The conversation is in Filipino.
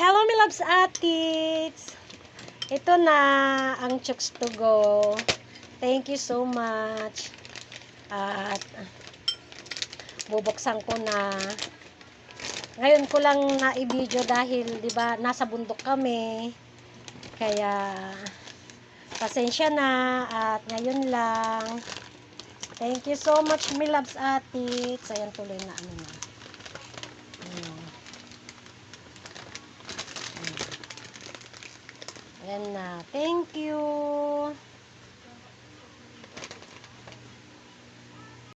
Hello, my loves atids! Ito na ang Chooks to go. Thank you so much. At bubuksan ko na. Ngayon ko lang na-i-video dahil 'di ba nasa bundok kami. Kaya pasensya na at ngayon lang. Thank you so much, my loves atids. Ayan, tuloy na ano na. Ayan na. Thank you.